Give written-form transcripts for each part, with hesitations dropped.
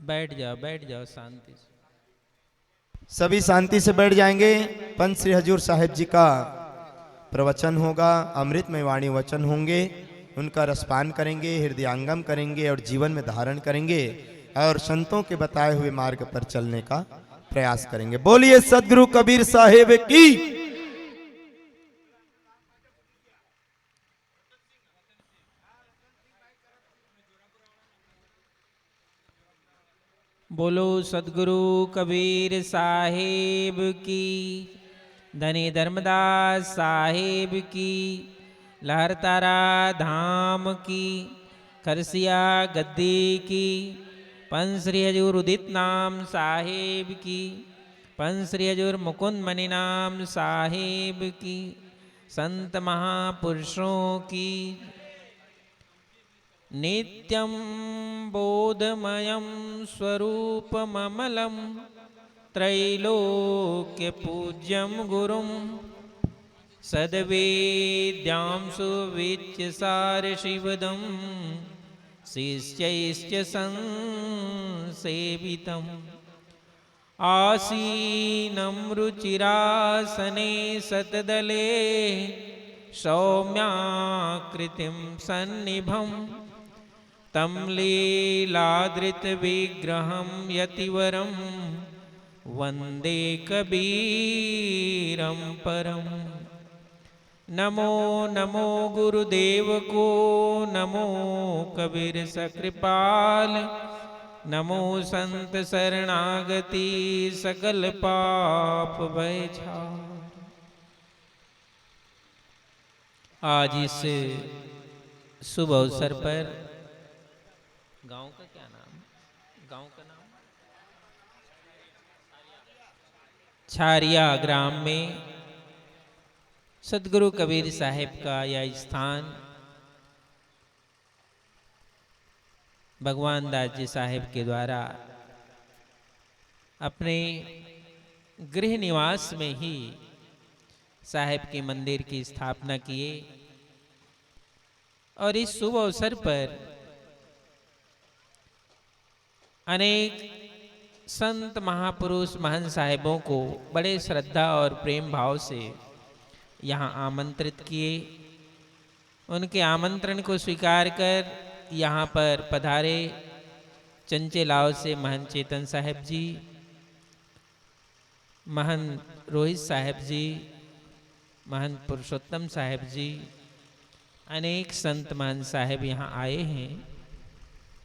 बैठ जाओ शांति से। सभी शांति से बैठ जाएंगे। पंत श्री हजूर साहिब जी का प्रवचन होगा, अमृतमय वाणी वचन होंगे, उनका रसपान करेंगे, हृदयांगम करेंगे और जीवन में धारण करेंगे और संतों के बताए हुए मार्ग पर चलने का प्रयास करेंगे। बोलिए सदगुरु कबीर साहेब की। बोलो सदगुरु कबीर साहेब की, धनी धर्मदास साहेब की, लहरतारा धाम की, खरसिया गद्दी की, पंच श्री हजूर उदित नाम साहेब की, पंच श्री हजूर मुकुंद मणि नाम साहेब की, संत महापुरुषों की। नित्यं बोधमयं स्वरूपममलं त्रैलोक्यपूज्यं गुरुं सद्वेद्यां सुविच्यसारशिवदं शिष्यैश्च संसेवितम् आसीनं रुचिरासने सतदले सौम्याकृतिं सन्निभम् तं लीलादृतविग्रहं यतिवरं वन्दे कबीरं परम्। नमो नमो गुरुदेव को, नमो कबीर सकृपाल, नमो संत शरणागति सकल पाप भय छाड़। आज इस शुभ अवसर पर गांव का क्या नाम, गांव का नाम छारिया ग्राम में सदगुरु कबीर साहिब का यह स्थान भगवान दास जी साहिब के द्वारा अपने गृह निवास में ही साहिब के मंदिर की स्थापना किए और इस शुभ अवसर पर अनेक संत महापुरुष महंत साहिबों को बड़े श्रद्धा और प्रेम भाव से यहाँ आमंत्रित किए। उनके आमंत्रण को स्वीकार कर यहाँ पर पधारे चंचलाव से महंत चेतन साहिब जी, महंत रोहित साहिब जी, महंत पुरुषोत्तम साहिब जी, अनेक संत महंत साहिब यहाँ आए हैं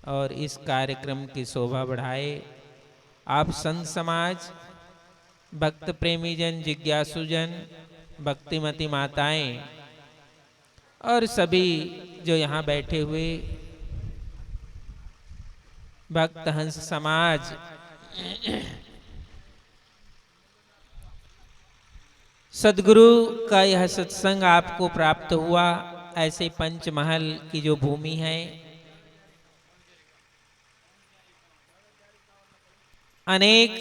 और इस कार्यक्रम की शोभा बढ़ाए। आप संत समाज, भक्त प्रेमी जन, जिज्ञासुजन, भक्तिमती माताएं और सभी जो यहाँ बैठे हुए भक्त हंस समाज, सदगुरु का यह सत्संग आपको प्राप्त हुआ। ऐसे पंचमहल की जो भूमि है, अनेक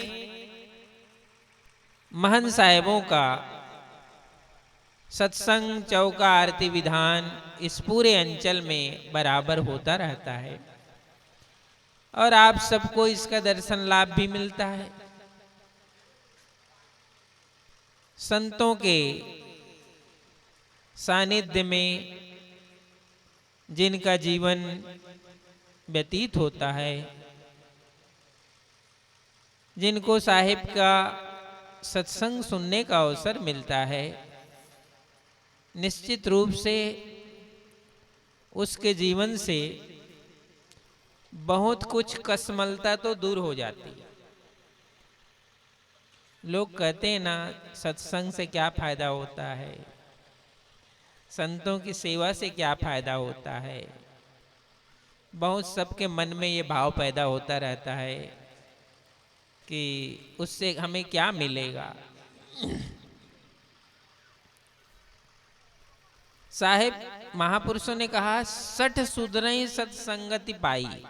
महंत साहिबों का सत्संग, चौका, आरती विधान इस पूरे अंचल में बराबर होता रहता है और आप सबको इसका दर्शन लाभ भी मिलता है। संतों के सानिध्य में जिनका जीवन व्यतीत होता है, जिनको साहिब का सत्संग सुनने का अवसर मिलता है, निश्चित रूप से उसके जीवन से बहुत कुछ कसमलता तो दूर हो जाती है। लोग कहते हैं ना, सत्संग से क्या फायदा होता है, संतों की सेवा से क्या फायदा होता है। बहुत सबके मन में ये भाव पैदा होता रहता है कि उससे हमें क्या मिलेगा। साहिब महापुरुषों ने कहा, सठ सुधरई सत्संगति पाई।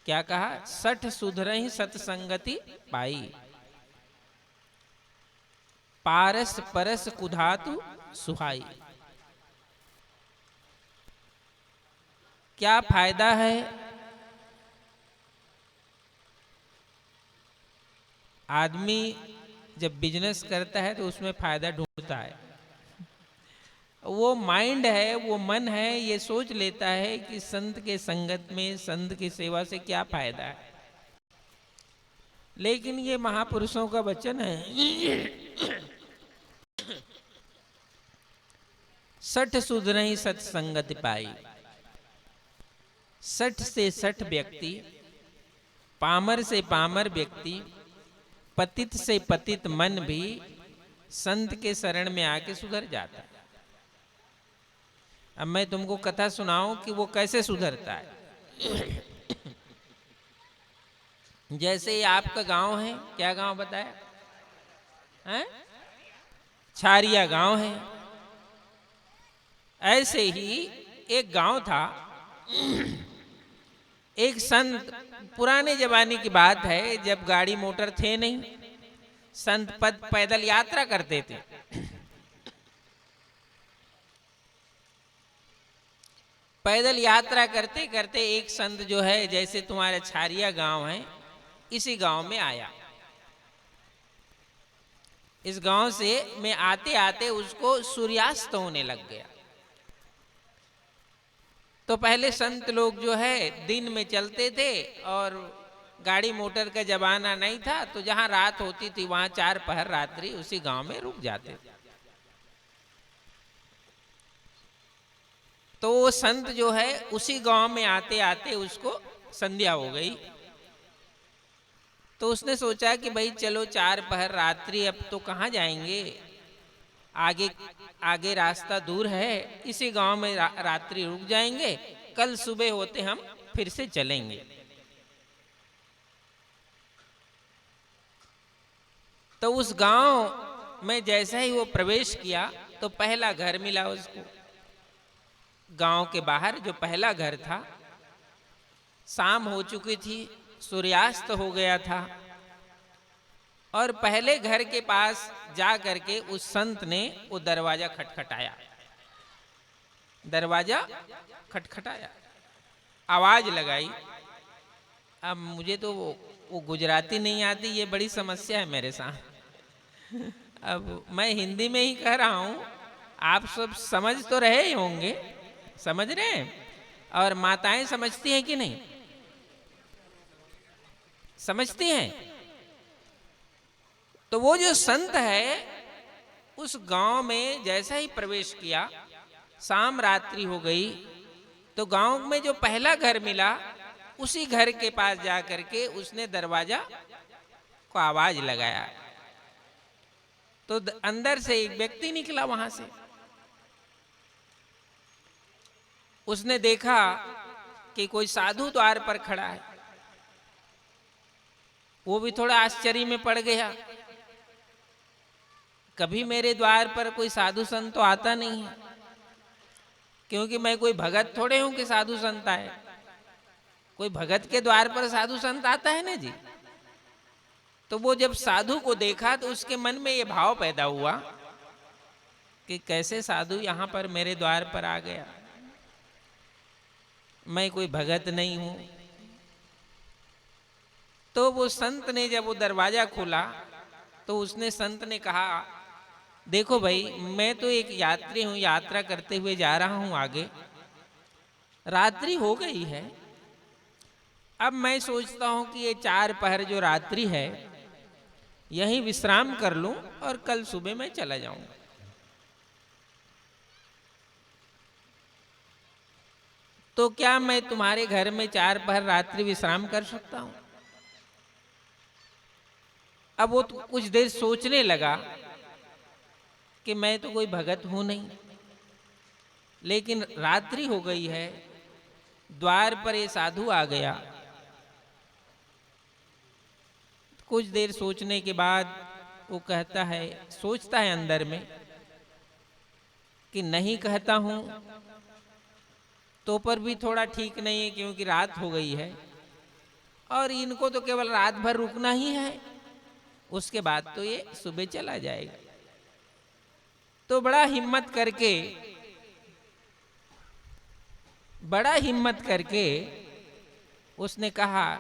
क्या कहा? सठ सुधरई सत्संगति पाई, पारस परस कुधातु सुहाई। क्या फायदा है आदमी जब बिजनेस करता है तो उसमें फायदा ढूंढता है। वो माइंड है, वो मन है, ये सोच लेता है कि संत के संगत में, संत की सेवा से क्या फायदा है। लेकिन ये महापुरुषों का वचन है, 60 सुधरहि सत्संगति पाई। 60 से 60 व्यक्ति, पामर से पामर व्यक्ति, पतित से पतित मन भी संत के शरण में आके सुधर जाता है। अब मैं तुमको कथा सुनाऊं कि वो कैसे सुधरता है। जैसे ये आपका गांव है, क्या गांव बताया है? छारिया गांव है। ऐसे ही एक गांव था। एक संत, पुराने जमाने की बात है, जब गाड़ी मोटर थे नहीं, संत पैदल यात्रा करते थे। पैदल यात्रा करते करते एक संत जो है, जैसे तुम्हारा छारिया गांव है, इसी गांव में आया। इस गांव से में आते आते उसको सूर्यास्त होने लग गया। तो पहले संत लोग जो है दिन में चलते थे और गाड़ी मोटर का जमाना नहीं था, तो जहां रात होती थी वहां 4 पहर रात्रि उसी गांव में रुक जाते थे। तो वो संत जो है उसी गांव में आते आते उसको संध्या हो गई। तो उसने सोचा कि भाई चलो 4 पहर रात्रि, अब तो कहाँ जाएंगे, आगे आगे रास्ता दूर है, इसी गांव में रात्रि रुक जाएंगे, कल सुबह होते हम फिर से चलेंगे। तो उस गांव में जैसे ही वो प्रवेश किया तो पहला घर मिला उसको। गांव के बाहर जो पहला घर था, शाम हो चुकी थी, सूर्यास्त हो गया था, और पहले घर के पास जा करके उस संत ने वो दरवाजा खटखटाया। दरवाजा खटखटाया, आवाज लगाई। अब मुझे तो वो गुजराती नहीं आती, ये बड़ी समस्या है मेरे साथ। अब मैं हिंदी में ही कह रहा हूं, आप सब समझ तो रहे ही होंगे, समझ रहे हैं? और माताएं समझती हैं कि नहीं? समझती हैं। तो वो जो संत है उस गांव में जैसा ही प्रवेश किया, शाम रात्रि हो गई, तो गांव में जो पहला घर मिला उसी घर के पास जा करके उसने दरवाजा को आवाज लगाया। तो अंदर से एक व्यक्ति निकला वहां से। उसने देखा कि कोई साधु द्वार पर खड़ा है। वो भी थोड़ा आश्चर्य में पड़ गया। कभी मेरे द्वार पर कोई साधु संत तो आता नहीं है, क्योंकि मैं कोई भगत थोड़े हूं कि साधु संत आए। कोई भगत के द्वार पर साधु संत आता है ना जी। तो वो जब साधु को देखा तो उसके मन में ये भाव पैदा हुआ कि कैसे साधु यहाँ पर मेरे द्वार पर आ गया, मैं कोई भगत नहीं हूं। तो वो संत ने जब वो दरवाजा खोला तो उसने संत ने कहा, देखो भाई, मैं तो एक यात्री हूं, यात्रा करते हुए जा रहा हूं आगे, रात्रि हो गई है, अब मैं सोचता हूं कि ये 4 पहर जो रात्रि है यहीं विश्राम कर लूं और कल सुबह मैं चला जाऊंगा। तो क्या मैं तुम्हारे घर में 4 पहर रात्रि विश्राम कर सकता हूं? अब वो तो कुछ देर सोचने लगा कि मैं तो कोई भगत हूं नहीं, लेकिन रात्रि हो गई है, द्वार पर ये साधु आ गया। कुछ देर सोचने के बाद वो कहता है, सोचता है अंदर में कि नहीं कहता हूं तो पर भी थोड़ा ठीक नहीं है, क्योंकि रात हो गई है और इनको तो केवल रात भर रुकना ही है, उसके बाद तो ये सुबह चला जाएगा। तो बड़ा हिम्मत करके उसने कहा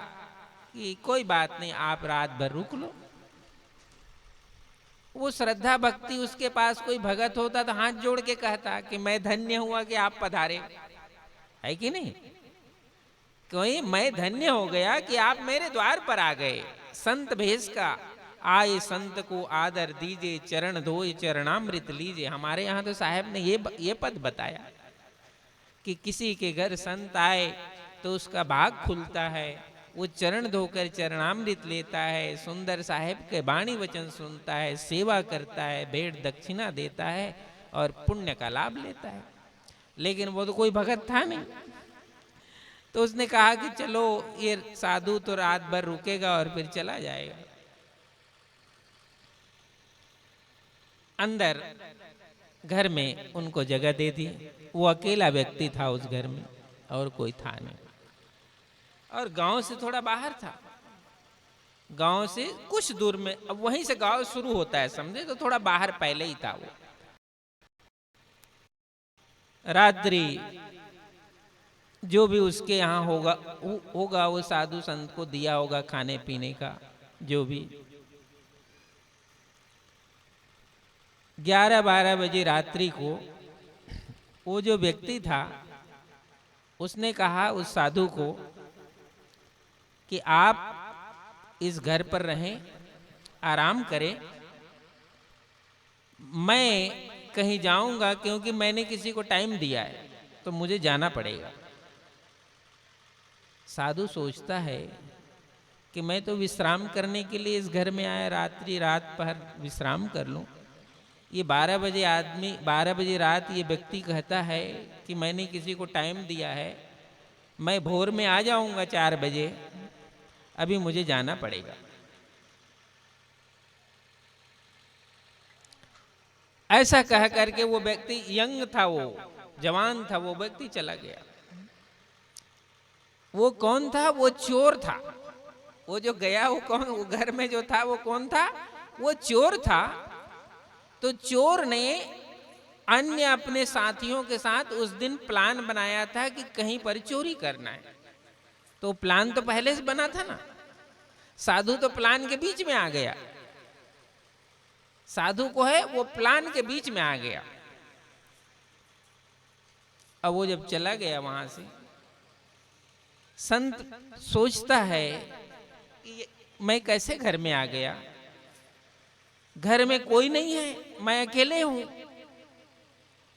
कि कोई बात नहीं, आप रात भर रुक लो, वो श्रद्धा भक्ति, उसके पास कोई भगत होता तो हाथ जोड़ के कहता कि मैं धन्य हुआ कि आप पधारे, है कि नहीं? कोई मैं धन्य हो गया कि आप मेरे द्वार पर आ गए। संत भेष का आए संत को आदर दीजिए, चरण धोए चरणामृत लीजिए। हमारे यहाँ तो साहब ने ये पद बताया कि किसी के घर संत आए तो उसका भाग खुलता है, वो चरण धोकर चरणामृत लेता है, सुंदर साहेब के वाणी वचन सुनता है, सेवा करता है, भेंट दक्षिणा देता है और पुण्य का लाभ लेता है। लेकिन वो तो कोई भगत था नहीं, तो उसने कहा कि चलो ये साधु तो रात भर रुकेगा और फिर चला जाएगा। अंदर घर में उनको जगह दे दी। वो अकेला व्यक्ति था उस घर में और कोई था नहीं, और गांव से थोड़ा बाहर था, गांव से कुछ दूर में। अब वहीं से गांव शुरू होता है, समझे, तो थोड़ा बाहर पहले ही था वो। रात्रि जो भी उसके यहाँ होगा वो साधु संत को दिया होगा खाने पीने का, जो भी 11-12 बजे रात्रि को वो जो व्यक्ति था उसने कहा उस साधु को कि आप इस घर पर रहें, आराम करें, मैं कहीं जाऊंगा क्योंकि मैंने किसी को टाइम दिया है तो मुझे जाना पड़ेगा। साधु सोचता है कि मैं तो विश्राम करने के लिए इस घर में आया, रात भर विश्राम कर लूं। ये 12 बजे रात ये व्यक्ति कहता है कि मैंने किसी को टाइम दिया है, मैं भोर में आ जाऊंगा 4 बजे, अभी मुझे जाना पड़ेगा। ऐसा कह करके वो व्यक्ति यंग था, वो जवान था, वो व्यक्ति चला गया। वो कौन था? वो चोर था। वो जो गया वो कौन? वो घर में जो था वो कौन था? वो चोर था। तो चोर ने अन्य अपने साथियों के साथ उस दिन प्लान बनाया था कि कहीं पर चोरी करना है। तो प्लान तो पहले से बना था ना, साधु तो प्लान के बीच में आ गया। साधु को है वो प्लान के बीच में आ गया। अब वो जब चला गया वहां से, संत सोचता है कि मैं कैसे घर में आ गया, घर में कोई नहीं है, मैं अकेले हूं।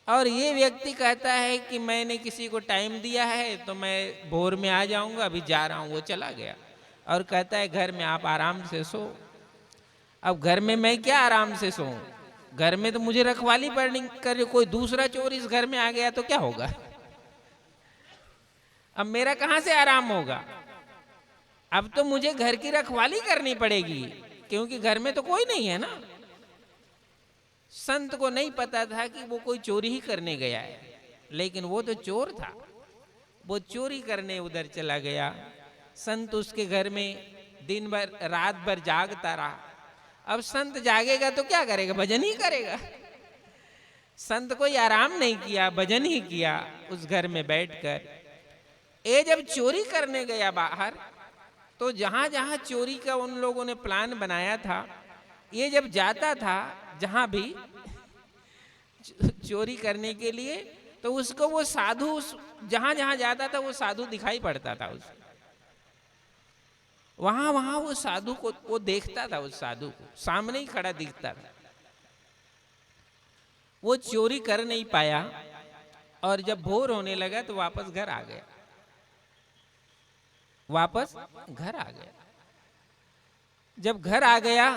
और ये व्यक्ति कहता है कि मैंने किसी को टाइम दिया है तो मैं भोर में आ जाऊंगा, अभी जा रहा हूं। वो चला गया और कहता है घर में आप आराम से सो। अब घर में मैं क्या आराम से सोऊं? घर में तो मुझे रखवाली पड़नी कर, कोई दूसरा चोर इस घर में आ गया तो क्या होगा? अब मेरा कहां से आराम होगा? अब तो मुझे घर की रखवाली करनी पड़ेगी क्योंकि घर में तो कोई नहीं है ना। संत को नहीं पता था कि वो कोई चोरी ही करने गया है, लेकिन वो तो चोर था, वो चोरी करने उधर चला गया। संत उसके घर में दिन भर रात भर जागता रहा। अब संत जागेगा तो क्या करेगा? भजन ही करेगा। संत कोई आराम नहीं किया, भजन ही किया उस घर में बैठकर। ये जब चोरी करने गया बाहर, तो जहां जहां चोरी का उन लोगों ने प्लान बनाया था, ये जब जाता था जहां भी चोरी करने के लिए, तो उसको वो साधु जहां जहां जाता था वो साधु दिखाई पड़ता था। उसको वहां वहां वो साधु को वो देखता था, उस साधु को सामने ही खड़ा दिखता था। वो चोरी कर नहीं पाया और जब भोर होने लगा तो वापस घर आ गया। जब घर आ गया,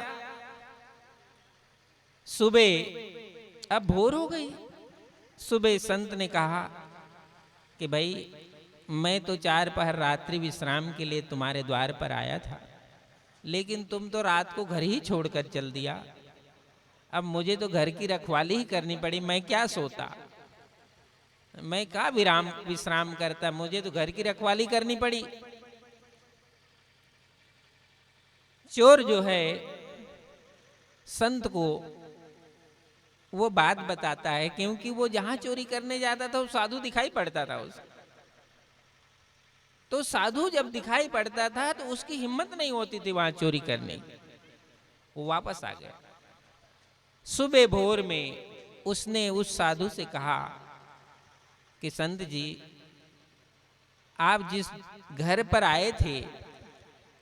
सुबह अब भोर हो गई। सुबह संत ने कहा कि भाई मैं तो 4 पहर रात्रि विश्राम के लिए तुम्हारे द्वार पर आया था, लेकिन तुम तो रात को घर ही छोड़कर चल दिया। अब मुझे तो घर की रखवाली ही करनी पड़ी, मैं क्या सोता, मैं क्या विश्राम करता, मुझे तो घर की रखवाली करनी पड़ी। चोर जो है संत को वो बात बताता है, क्योंकि वो जहां चोरी करने जाता था वो साधु दिखाई पड़ता था उसको। तो साधु जब दिखाई पड़ता था तो उसकी हिम्मत नहीं होती थी वहां चोरी करने की। वो वापस आ गया। सुबह भोर में उसने उस साधु से कहा कि संत जी, आप जिस घर पर आए थे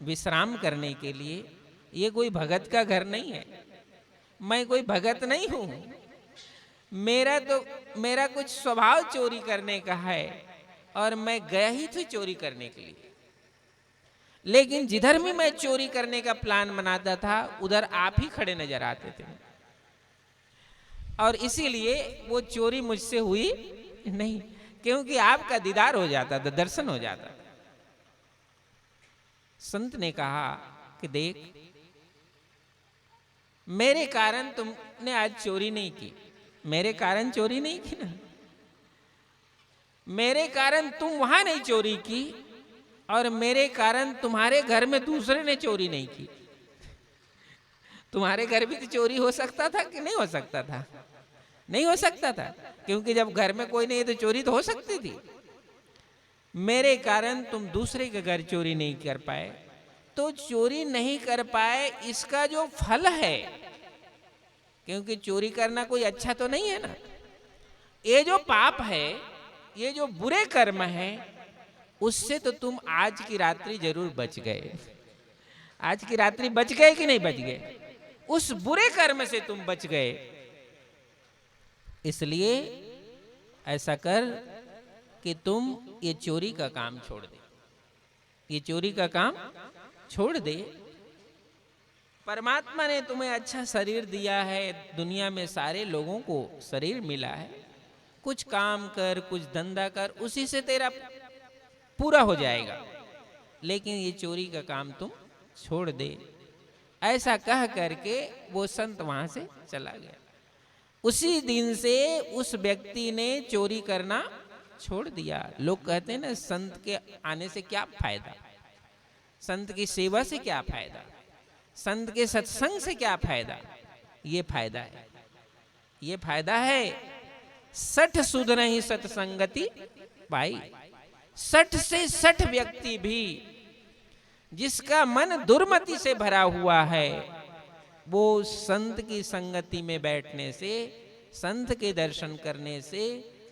विश्राम करने के लिए, ये कोई भगत का घर नहीं है। मैं कोई भगत नहीं हूं। मेरा कुछ स्वभाव चोरी करने का है और मैं गया ही थी चोरी करने के लिए, लेकिन जिधर भी मैं चोरी करने का प्लान बनाता था उधर आप ही खड़े नजर आते थे, और इसीलिए वो चोरी मुझसे हुई नहीं, क्योंकि आपका दीदार हो जाता था, दर्शन हो जाता था। संत ने कहा कि देख, मेरे कारण तुमने आज चोरी नहीं की, मेरे कारण चोरी नहीं की ना, मेरे कारण तुम वहां नहीं चोरी की, और मेरे कारण तुम्हारे घर में दूसरे ने चोरी नहीं की। तुम्हारे घर भी तो चोरी हो सकता था कि नहीं हो सकता था? नहीं हो सकता था, क्योंकि जब घर में कोई नहीं है तो चोरी तो हो सकती थी। मेरे कारण तुम दूसरे के घर चोरी नहीं कर पाए, तो चोरी नहीं कर पाए इसका जो फल है, क्योंकि चोरी करना कोई अच्छा तो नहीं है ना, ये जो पाप है, ये जो बुरे कर्म है, उससे तो तुम आज की रात्रि जरूर बच गए। आज की रात्रि बच गए कि नहीं बच गए? उस बुरे कर्म से तुम बच गए। इसलिए ऐसा कर कि तुम ये चोरी का काम छोड़ दे, ये चोरी का काम छोड़ दे। परमात्मा ने तुम्हें अच्छा शरीर दिया है, दुनिया में सारे लोगों को शरीर मिला है, कुछ काम कर, कुछ धंधा कर, उसी से तेरा पूरा हो जाएगा, लेकिन ये चोरी का काम तुम छोड़ दे। ऐसा कह करके वो संत वहां से चला गया। उसी दिन से उस व्यक्ति ने चोरी करना छोड़ दिया। लोग कहते हैं ना, संत के आने से क्या फायदा, संत की सेवा से क्या फायदा, संत के सत्संग से क्या फायदा? ये फायदा है, ये फायदा है 60 सुध नहीं सत्संगति पाई। 60 से 60 व्यक्ति भी जिसका मन दुर्मति से भरा हुआ है, वो संत की संगति में बैठने से, संत के दर्शन करने से,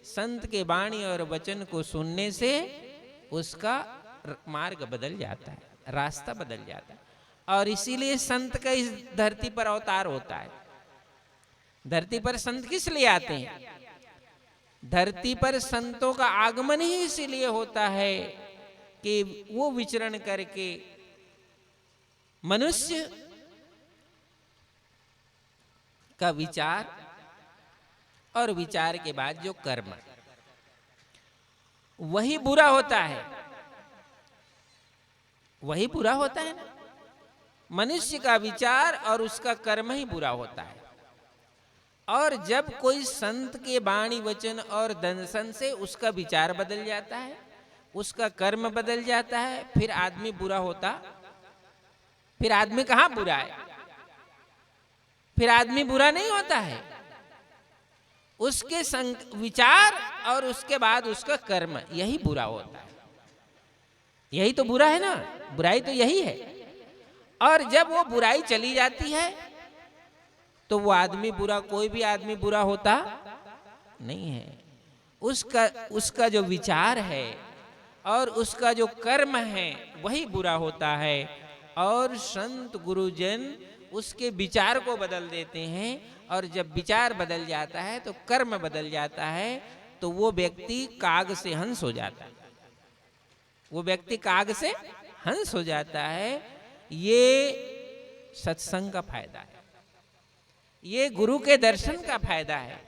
संत के वाणी और वचन को सुनने से उसका मार्ग बदल जाता है, रास्ता बदल जाता है। और इसीलिए संत का इस धरती पर अवतार होता है। धरती पर संत किस लिए आते हैं? धरती पर संतों का आगमन ही इसीलिए होता है कि वो विचरण करके मनुष्य का विचार, और विचार के बाद जो कर्म, वही बुरा होता है, वही बुरा होता है ना। मनुष्य का विचार और उसका कर्म ही बुरा होता है। और जब कोई संत के वाणी वचन और दर्शन से उसका विचार बदल जाता है, उसका कर्म बदल जाता है, फिर आदमी बुरा होता, फिर आदमी कहाँ बुरा है? फिर आदमी बुरा नहीं होता है। उसके विचार और उसके बाद उसका कर्म, यही बुरा होता है। यही तो बुरा है ना, बुराई तो यही है। और जब वो बुराई चली जाती है तो वो आदमी बुरा, कोई भी आदमी बुरा होता नहीं है। उसका जो विचार है और उसका जो कर्म है वही बुरा होता है। और संत गुरुजन उसके विचार को बदल देते हैं, और जब विचार बदल जाता है तो कर्म बदल जाता है, तो वो व्यक्ति काग से हंस हो जाता है। वो व्यक्ति काग से हंस हो जाता है। ये सत्संग का फायदा है, ये गुरु के दर्शन का फायदा है,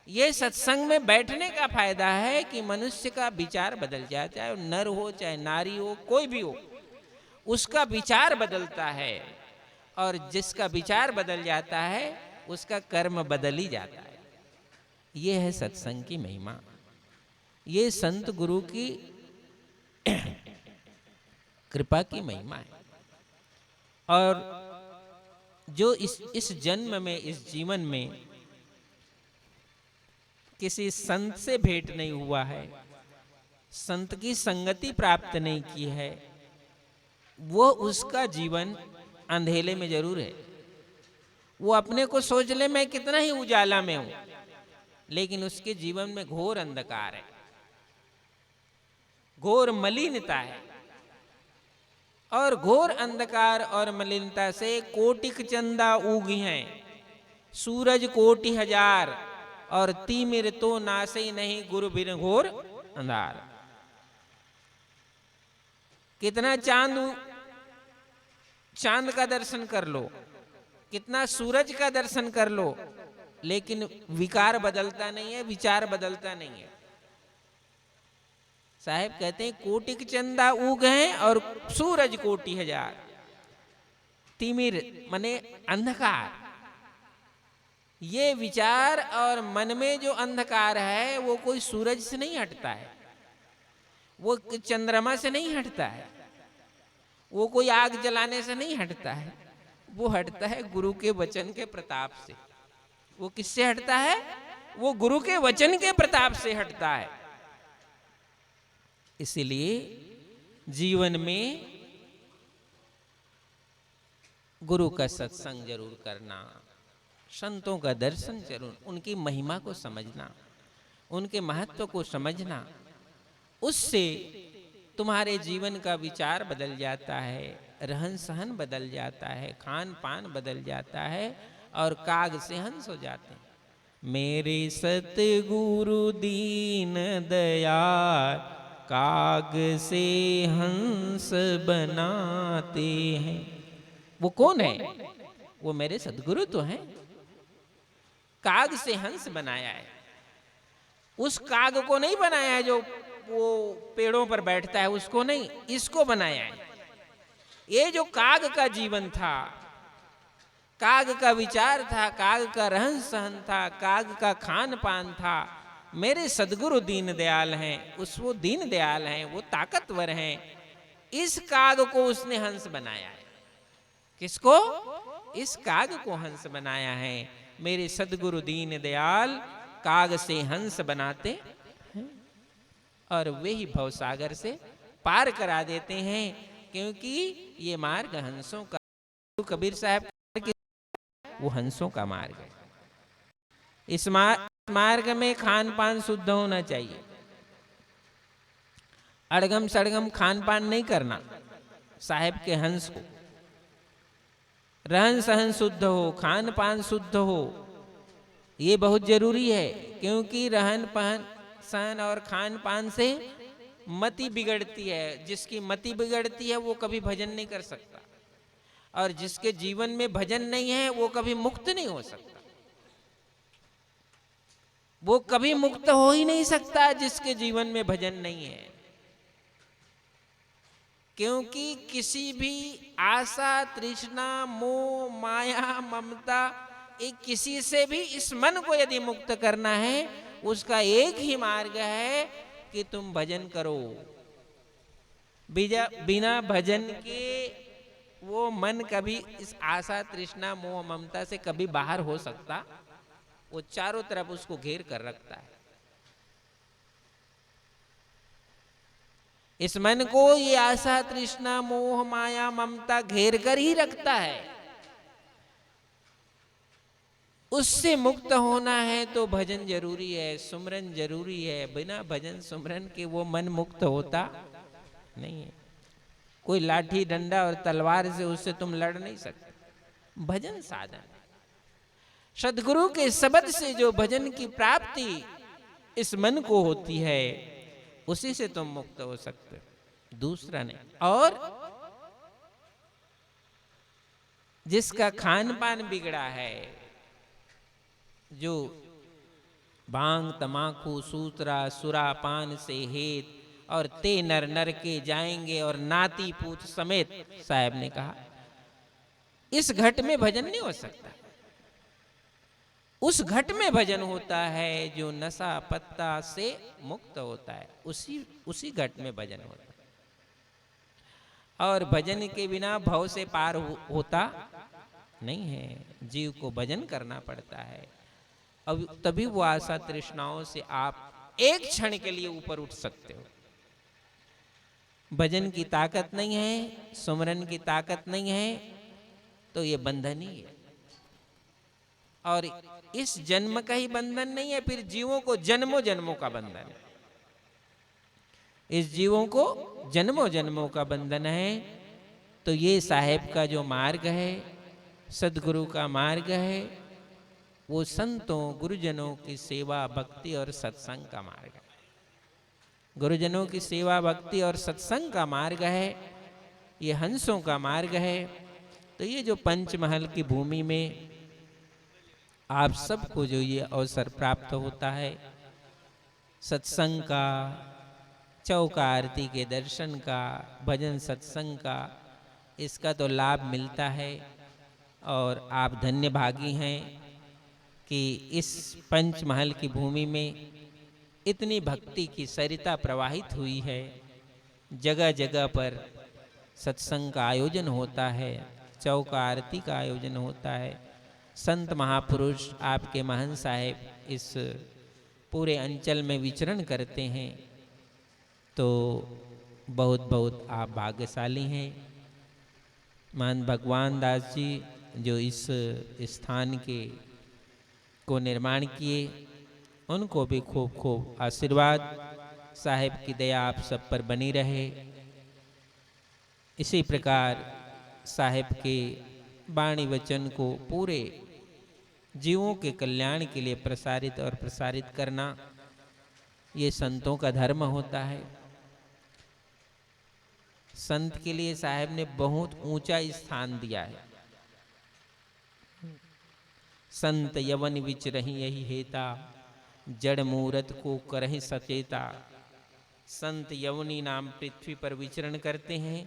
ये सत्संग में बैठने का फायदा है कि मनुष्य का विचार बदल जाए, चाहे नर हो चाहे नारी हो, कोई भी हो, उसका विचार बदलता है। और जिसका विचार बदल जाता है उसका कर्म बदल ही जाता है। ये है सत्संग की महिमा, ये संत गुरु की कृपा की महिमा है। और जो इस जन्म में, इस जीवन में किसी संत से भेंट नहीं हुआ है, संत की संगति प्राप्त नहीं की है, वो उसका जीवन अंधेले में जरूर है। वो अपने को सोच ले मैं कितना ही उजाला में हूं, लेकिन उसके जीवन में घोर अंधकार है, घोर मलिनता है। और घोर अंधकार और मलिनता से कोटिक चंदा उगी हैं, सूरज कोटि हजार, और तिमिर तो नासे नहीं गुरु बिन घोर अंधार। कितना चांद का दर्शन कर लो, कितना सूरज का दर्शन कर लो, लेकिन विकार बदलता नहीं है, विचार बदलता नहीं है। साहब कहते हैं कोटिक चंदा उग हैं और सूरज कोटि हजार, तिमिर माने अंधकार। ये विचार और मन में जो अंधकार है वो कोई सूरज से नहीं हटता है, वो चंद्रमा से नहीं हटता है, वो कोई आग जलाने से नहीं हटता है, वो हटता है गुरु के वचन के प्रताप से। वो किससे हटता है? वो गुरु के वचन के प्रताप से हटता है। इसलिए जीवन में गुरु का सत्संग जरूर करना, संतों का दर्शन जरूर, उनकी महिमा को समझना, उनके महत्व को समझना, उससे तुम्हारे जीवन का विचार बदल जाता है, रहन सहन बदल जाता है, खान पान बदल जाता है और काग से हंस हो जाते हैं। मेरे सतगुरु दीन दयाल काग से हंस बनाते हैं। वो कौन है? वो मेरे सदगुरु तो हैं। काग से हंस बनाया है। उस काग को नहीं बनाया है जो वो पेड़ों पर बैठता है, उसको नहीं, इसको बनाया है। ये जो काग का जीवन था, काग का विचार था, काग का रहन सहन था, काग का खान पान था, मेरे सदगुरु दीन दयाल हैं, वो दीन दयाल हैं, वो ताकतवर हैं। इस काग को उसने हंस बनाया है। किसको? इस काग को हंस बनाया है। मेरे सदगुरु दीन दयाल काग से हंस बनाते हैं और वे ही भवसागर से पार करा देते हैं, क्योंकि ये मार्ग हंसों का, कबीर साहब वो हंसों का मार्ग है। इस मार्ग में खान पान शुद्ध होना चाहिए। अड़गम सड़गम खान पान नहीं करना। साहेब के हंस को रहन सहन शुद्ध हो, खान पान शुद्ध हो, ये बहुत जरूरी है। क्योंकि रहन सहन और खान पान से मति बिगड़ती है। जिसकी मति बिगड़ती है वो कभी भजन नहीं कर सकता, और जिसके जीवन में भजन नहीं है वो कभी मुक्त नहीं हो सकता। वो कभी मुक्त हो ही नहीं सकता जिसके जीवन में भजन नहीं है। क्योंकि किसी भी आशा, तृष्णा, मोह, माया, ममता, एक किसी से भी इस मन को यदि मुक्त करना है, उसका एक ही मार्ग है कि तुम भजन करो। बिना भजन के वो मन कभी इस आशा, तृष्णा, मोह, ममता से कभी बाहर हो सकता? वो चारों तरफ उसको घेर कर रखता है। इस मन को ये आशा, तृष्णा, मोह, माया, ममता घेर कर ही रखता है। उससे मुक्त होना है तो भजन जरूरी है, सुमरन जरूरी है। बिना भजन सुमरन के वो मन मुक्त होता नहीं है। कोई लाठी, डंडा और तलवार से उससे तुम लड़ नहीं सकते। भजन साधन, सदगुरु के शब्द से जो भजन की प्राप्ति इस मन को होती है, उसी से तुम मुक्त हो सकते हो, दूसरा नहीं। और जिसका खान पान बिगड़ा है, जो भांग, तमाकू, सूत्रा, सुरा पान से हेत, और ते नर नर के जाएंगे और नाती पूत समेत, साहब ने कहा इस घट में भजन नहीं हो सकता। उस घट में भजन होता है जो नशा पत्ता से मुक्त होता है, उसी घट में भजन होता है। और भजन के बिना भव से पार होता नहीं है। जीव को भजन करना पड़ता है, अब तभी वो आशा तृष्णाओं से आप एक क्षण के लिए ऊपर उठ सकते हो। भजन की ताकत नहीं है, सुमरन की ताकत नहीं है, तो ये बंधन ही है। और इस जन्म का ही बंधन नहीं है, फिर जीवों को जन्मों जन्मों का बंधन है। इस जीवों को जन्मों जन्मों का बंधन है। तो ये साहेब का जो मार्ग है, सदगुरु का मार्ग है, वो संतों गुरुजनों की सेवा भक्ति और सत्संग का मार्ग है। गुरुजनों की सेवा भक्ति और सत्संग का मार्ग है, ये हंसों का मार्ग है। तो ये जो पंचमहल की भूमि में आप सबको जो ये अवसर प्राप्त होता है, सत्संग का, चौका आरती के दर्शन का, भजन सत्संग का, इसका तो लाभ मिलता है। और आप धन्य भागी हैं कि इस पंचमहल की भूमि में इतनी भक्ति की सरिता प्रवाहित हुई है। जगह जगह पर सत्संग का आयोजन होता है, चौका आरती का आयोजन होता है। संत महापुरुष आपके महंत साहेब इस पूरे अंचल में विचरण करते हैं। तो बहुत बहुत आप भाग्यशाली हैं। महंत भगवान दास जी जो इस स्थान के को निर्माण किए, उनको भी खूब खूब आशीर्वाद। साहेब की दया आप सब पर बनी रहे। इसी प्रकार साहेब के वाणी वचन को पूरे जीवों के कल्याण के लिए प्रसारित और प्रसारित करना, ये संतों का धर्म होता है। संत के लिए साहेब ने बहुत ऊंचा स्थान दिया है। संत यवन विच रही यही हेता, जड़ मूरत को करहि सचेता। संत यवनी नाम पृथ्वी पर विचरण करते हैं,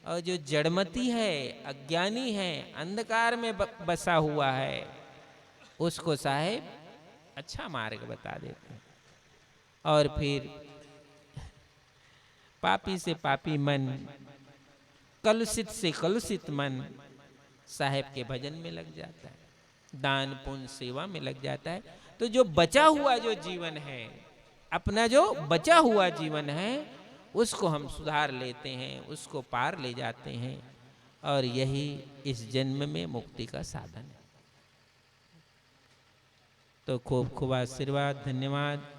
और जो जड़मती है, अज्ञानी है, अंधकार में बसा हुआ है, उसको साहेब अच्छा मार्ग बता देते हैं। और फिर पापी से पापी मन, कलुषित से कलुषित मन साहेब के भजन में लग जाता है, दान पुण्य सेवा में लग जाता है। तो जो बचा हुआ जो जीवन है, अपना जो बचा हुआ जीवन है, उसको हम सुधार लेते हैं, उसको पार ले जाते हैं। और यही इस जन्म में मुक्ति का साधन है। तो खूब खूब आशीर्वाद, धन्यवाद।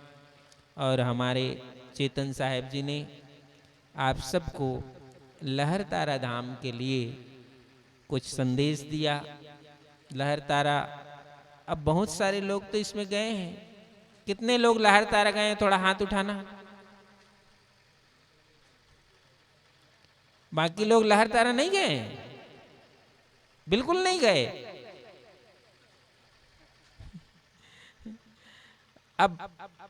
और हमारे चेतन साहेब जी ने आप सबको लहरतारा धाम के लिए कुछ संदेश दिया। लहरतारा, अब बहुत सारे लोग तो इसमें गए हैं। कितने लोग लहरतारा गए हैं? थोड़ा हाथ उठाना। बाकी लोग लहरतारा नहीं गए हैं? बिल्कुल नहीं गए। अब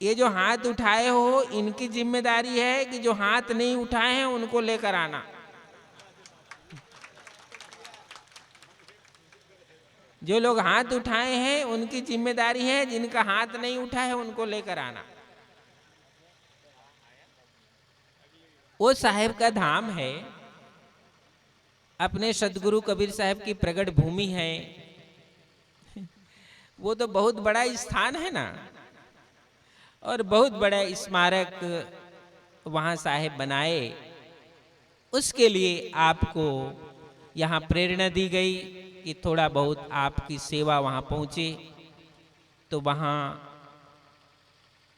ये जो हाथ उठाए हो, इनकी जिम्मेदारी है कि जो हाथ नहीं उठाए हैं उनको लेकर आना। जो लोग हाथ उठाए हैं उनकी जिम्मेदारी है, जिनका हाथ नहीं उठा है उनको लेकर आना। वो साहेब का धाम है, अपने सदगुरु कबीर साहब की प्रगट भूमि है। वो तो बहुत बड़ा स्थान है ना, और बहुत बड़ा स्मारक वहाँ साहेब बनाए। उसके लिए आपको यहाँ प्रेरणा दी गई कि थोड़ा बहुत आपकी सेवा वहाँ पहुँचे। तो वहाँ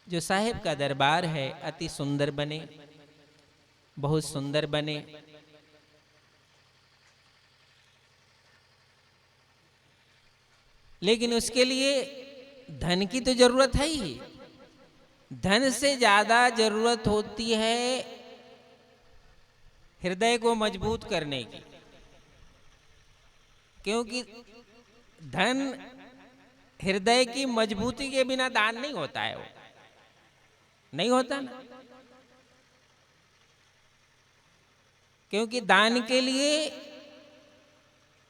जो साहेब का दरबार है अति सुंदर बने, बहुत सुंदर बने। लेकिन उसके लिए धन की तो जरूरत है ही। धन से ज्यादा जरूरत होती है हृदय को मजबूत करने की, क्योंकि धन हृदय की मजबूती के बिना दान नहीं होता है। वो नहीं होता ना, क्योंकि दान के लिए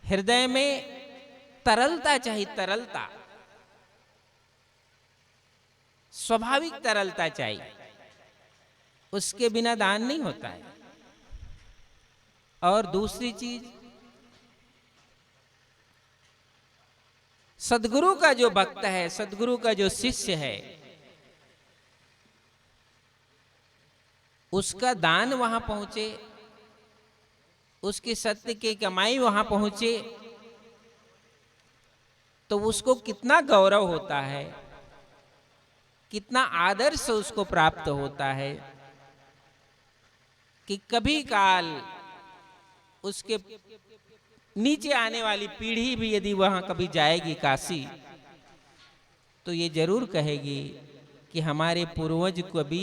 हृदय में तरलता चाहिए, तरलता, स्वाभाविक तरलता चाहिए। उसके बिना दान नहीं होता है। और दूसरी चीज, सदगुरु का जो भक्त है, सदगुरु का जो शिष्य है, उसका दान वहां पहुंचे, उसकी सत्य की कमाई वहां पहुंचे, तो उसको कितना गौरव होता है, कितना आदर से उसको प्राप्त होता है कि कभी काल उसके नीचे आने वाली पीढ़ी भी यदि वहां कभी जाएगी काशी, तो ये जरूर कहेगी कि हमारे पूर्वज को भी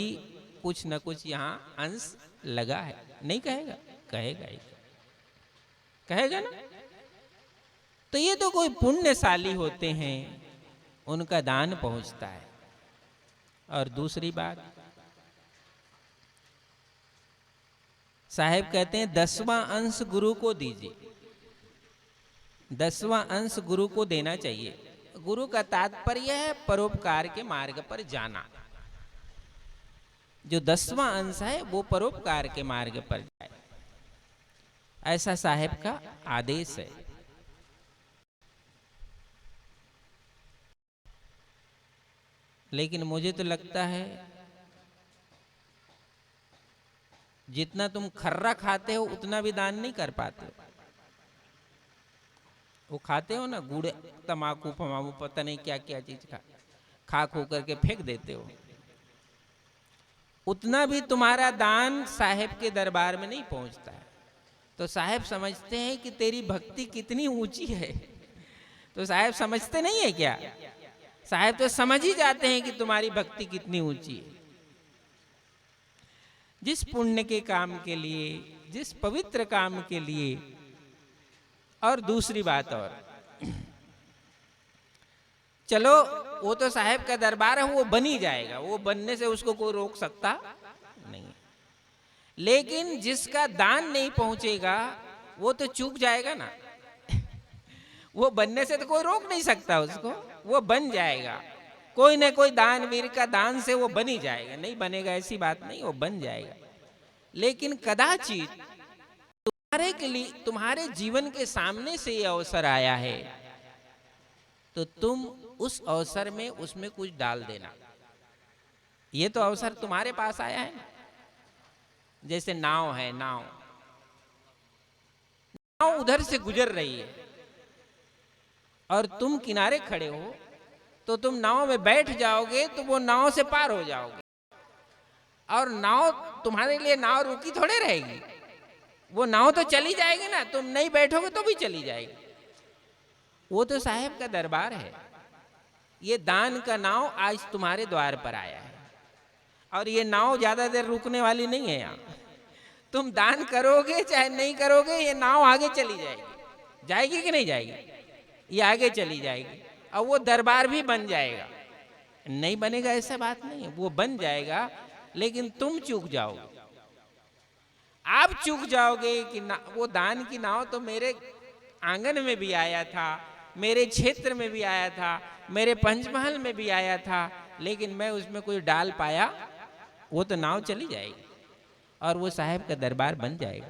कुछ न कुछ यहाँ अंश लगा है। नहीं कहेगा? कहेगा ही, कहेगा ना। तो ये तो कोई पुण्यशाली होते हैं, उनका दान पहुंचता है। और दूसरी बात, साहेब कहते हैं 10वां अंश गुरु को दीजिए, 10वां अंश गुरु को देना चाहिए। गुरु का तात्पर्य है परोपकार के मार्ग पर जाना। जो 10वां अंश है वो परोपकार के मार्ग पर जाए, ऐसा साहेब का आदेश है। लेकिन मुझे तो लगता है जितना तुम खर्रा खाते हो उतना भी दान नहीं कर पाते हो। वो खाते हो ना गुड़, तमाकू फमाकू, पता नहीं क्या क्या चीज खा खो करके फेंक देते हो, उतना भी तुम्हारा दान साहेब के दरबार में नहीं पहुंचता है। तो साहेब समझते हैं कि तेरी भक्ति कितनी ऊंची है। तो साहेब समझते नहीं है क्या? साहेब तो समझ ही जाते हैं कि तुम्हारी भक्ति कितनी ऊंची है। जिस पुण्य के काम के लिए, जिस पवित्र काम के लिए। और दूसरी बात और, चलो वो तो साहेब का दरबार है, वो बन ही जाएगा, वो बनने से उसको कोई रोक सकता नहीं। लेकिन जिसका दान नहीं पहुंचेगा वो तो चूक जाएगा ना। वो बनने से तो कोई रोक नहीं सकता उसको, वो बन जाएगा। कोई न कोई दानवीर का दान से वो बन ही जाएगा। नहीं बनेगा ऐसी बात नहीं, वो बन जाएगा। लेकिन कदाचित तुम्हारे के लिए, तुम्हारे जीवन के सामने से ये अवसर आया है, तो तुम उस अवसर में उसमें कुछ डाल देना। ये तो अवसर तुम्हारे पास आया है ना। जैसे नाव है, नाव उधर से गुजर रही है और तुम किनारे खड़े हो, तो तुम नाव में बैठ जाओगे तो वो नाव से पार हो जाओगे। और नाव तुम्हारे लिए, नाव रुकी थोड़े रहेगी, वो नाव तो चली जाएगी ना। तुम नहीं बैठोगे तो भी चली जाएगी। वो तो साहेब का दरबार है। ये दान का नाव आज तुम्हारे द्वार पर आया है और ये नाव ज्यादा देर रुकने वाली नहीं है। यहाँ तुम दान करोगे चाहे नहीं करोगे, ये नाव आगे चली जाएगी। जाएगी कि नहीं जाएगी? ये आगे चली जाएगी और वो दरबार भी बन जाएगा। नहीं बनेगा ऐसा बात नहीं है, वो बन जाएगा। लेकिन तुम चूक जाओगे। आप चूक जाओगे कि वो दान की नाव तो मेरे आंगन में भी आया था, मेरे क्षेत्र में भी आया था, मेरे पंचमहल में भी आया था, लेकिन मैं उसमें कोई डाल पाया, वो तो नाव चली जाएगी और वो साहेब का दरबार बन जाएगा।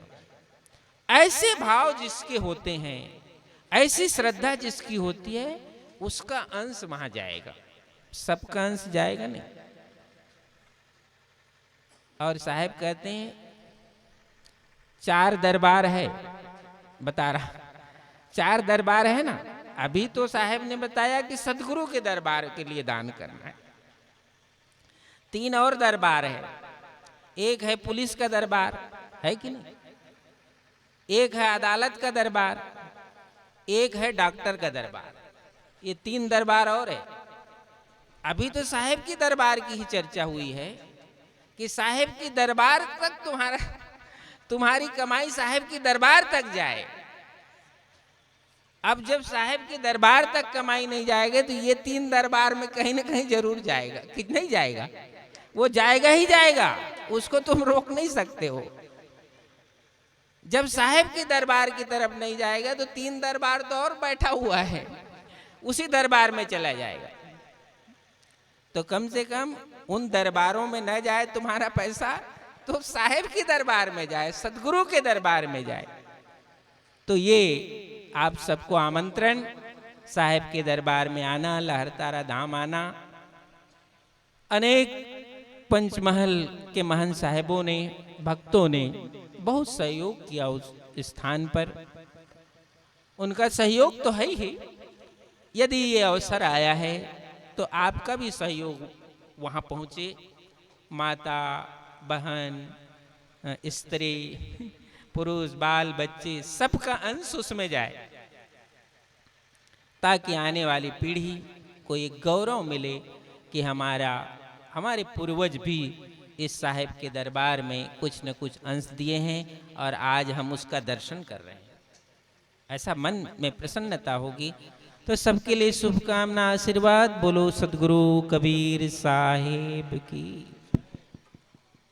ऐसे भाव जिसके होते हैं, ऐसी श्रद्धा जिसकी होती है, उसका अंश वहां जाएगा। सबका अंश जाएगा नहीं। और साहेब कहते हैं 4 दरबार है, बता रहा 4 दरबार है ना। अभी तो साहेब ने बताया कि सदगुरु के दरबार के लिए दान करना है। 3 और दरबार है। एक है पुलिस का दरबार, है कि नहीं? एक है अदालत का दरबार, एक है डॉक्टर का दरबार। ये 3 दरबार और है। अभी तो साहेब की दरबार की ही चर्चा हुई है कि साहेब की दरबार तक तुम्हारी कमाई साहेब की दरबार तक जाए। अब जब साहेब के दरबार तक कमाई नहीं जाएगा तो ये 3 दरबार में कहीं ना कहीं जरूर जाएगा। कितना ही जाएगा, वो जाएगा ही जाएगा, उसको तुम रोक नहीं सकते हो। जब साहेब के दरबार की तरफ नहीं जाएगा तो 3 दरबार तो और बैठा हुआ है, उसी दरबार में चला जाएगा। तो कम से कम उन दरबारों में न जाए तुम्हारा पैसा, तो साहेब के दरबार में जाए, सदगुरु के दरबार में जाए। तो ये आप सबको आमंत्रण, साहेब के दरबार में आना, लहरतारा धाम आना। अनेक पंचमहल के महंत साहेबों ने, भक्तों ने बहुत सहयोग किया उस स्थान पर। उनका सहयोग तो है ही, यदि ये अवसर आया है तो आपका भी सहयोग वहाँ पहुँचे, माता, बहन, स्त्री, पुरुष, बाल बच्चे सबका अंश उसमें जाए, ताकि आने वाली पीढ़ी को एक गौरव मिले कि हमारे पूर्वज भी इस साहिब के दरबार में कुछ न कुछ अंश दिए हैं और आज हम उसका दर्शन कर रहे हैं। ऐसा मन में प्रसन्नता होगी। तो सबके लिए शुभकामना, आशीर्वाद। बोलो सदगुरु कबीर साहिब की।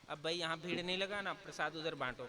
अब भाई यहाँ भीड़ नहीं लगाना, प्रसाद उधर बांटो।